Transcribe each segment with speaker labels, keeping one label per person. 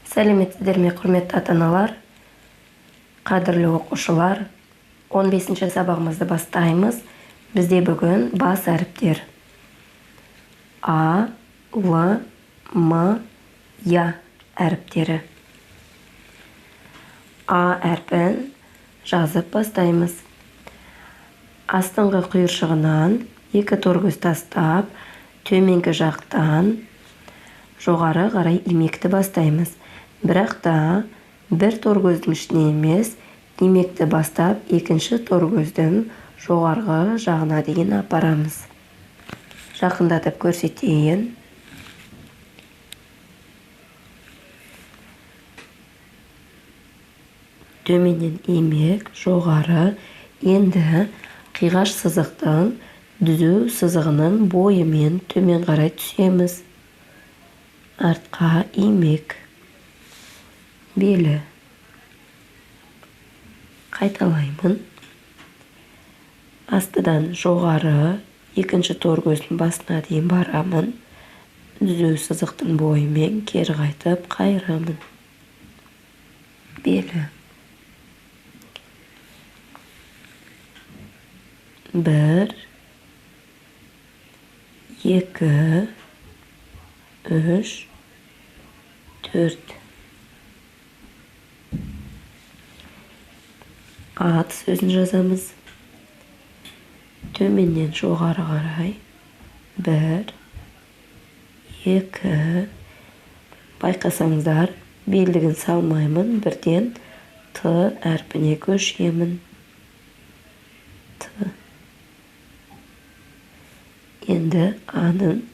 Speaker 1: Сәлеметсіздер ме, құрметті ата-аналар, қадірлі оқушылар. 15-ші сабағымызды бастаймыз. Бізде бүгін бас әріптер. А, Л, М, Я әріптері. А әрпін жазып бастаймыз. Астыңғы құйыршығынан екі торгөз тастап, төменгі жақтан жоғары қарай имекті бастаймыз. Бірақ та бір торгөздің ішіне емес, имекті бастап, екінші торгөздің жоғарғы жағына дейін апарамыз. Жақындатып көрсетейін. Төменнен имек, жоғары. Енді қиғаш сызықтың түзу сызығының бойымен төмен қарай түсеміз. Артқа имек. Белі. Қайталаймын. Астыдан жоғары екінші торгөздің басына дейін барамын. Түзу сызықтың бойымен кері қайтып қайырамын. Белі. Бір, екі, үш, төрт. Ат сөзін жазамыз. Төменнен жоғары қарай. Бір, екі. Байқасаңыздар, белдігін салмаймын. Бірден Т әрпіне көшемін. Т. Енді аның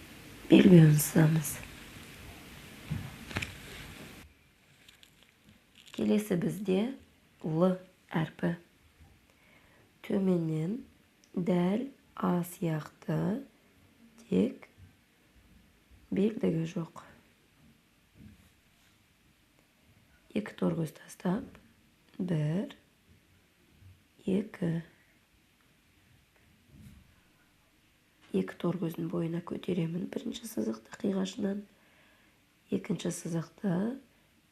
Speaker 1: белбеуін сызамыз. Келесі бізде Л әрпі. Төменнен дәл А сияқты, тек белдігі жоқ. Екі торгөз тастап, бір, екі. Екі торгөздің бойына көтеремін бірінші сызықты қиғашынан. Екінші сызықты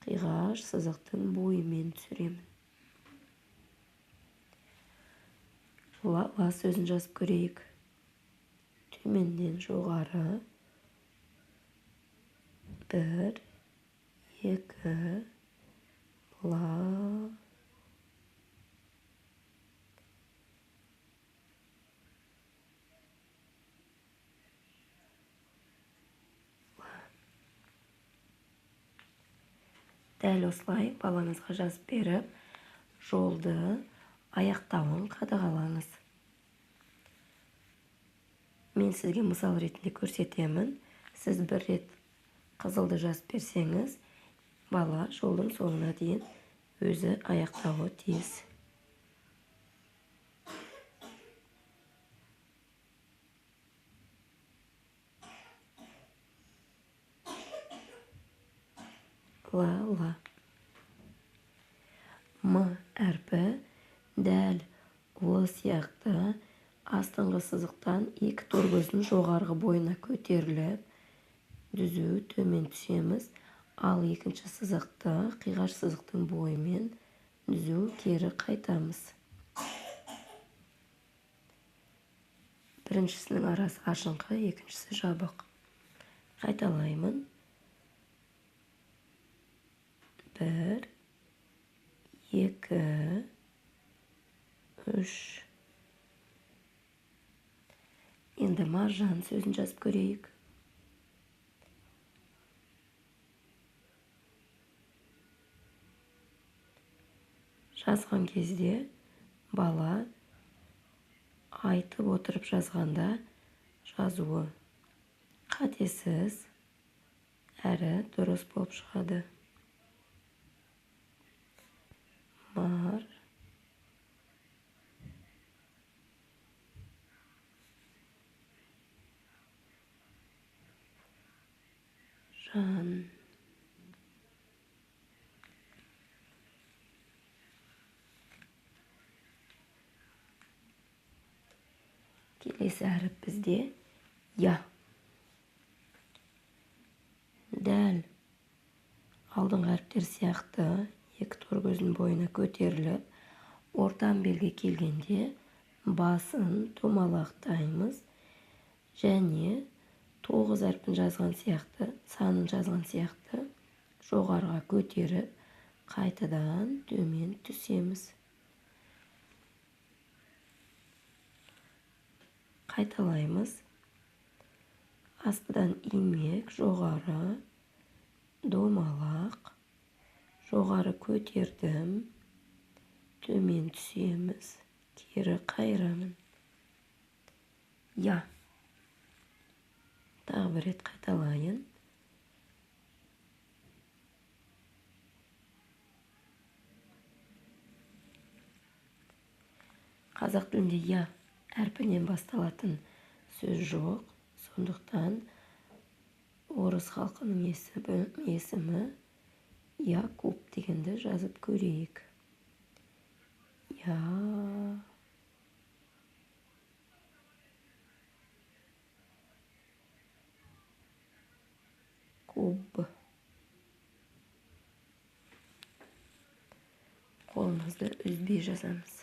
Speaker 1: қиғаш сызықтың бойымен түсіремін. Ла сөзін жазып көрейік. Төменнен жоғары. Бір, екі, ла. Дәл осылай балаңызға жазып беріп, жолды аяқтауын қадағалаңыз. Мен сізге мысал ретінде көрсетемін. Сіз бір рет қызылды жазып берсеңіз, бала жолдың соңына дейін өзі аяқтауы тиіс. Ла. М әрпі дәл Л сияқты астыңғы сызықтан екі торгөздің жоғарғы бойына көтеріліп, түзу төмен түсеміз. Ал екінші сызықты қиғаш сызықтың бойымен түзу кері қайтамыз. Біріншісінің арасы ашыңқы, екіншісі жабық. Қайталаймын. Бір, екі, үш. Енді маржан сөзін жазып көрейік. Жазған кезде бала айтып отырып жазғанда жазуы қатесіз әрі дұрыс болып шығады. Мар. Жан. Келесі әріп бізде Я. Дәл алдыңғы әріптер сияқты екі тор көздің бойына көтеріліп, ортан белге келгенде басын домалақтаймыз және 9 әрпін жазған сияқты, санын жазған сияқты жоғарыға көтеріп, қайтадан төмен түсеміз. Қайталаймыз. Астыдан имек, жоғары, домалақ, жоғары көтердім, төмен түсеміз, кері қайырамын. Я. Тағы бір рет қайталайын. Қазақ тілінде я әрпінен басталатын сөз жоқ. Сондықтан орыс халқының есімі Якуб дегенді жазып көрейік. Я. Куб. Қолымызды үзбей жазамыз.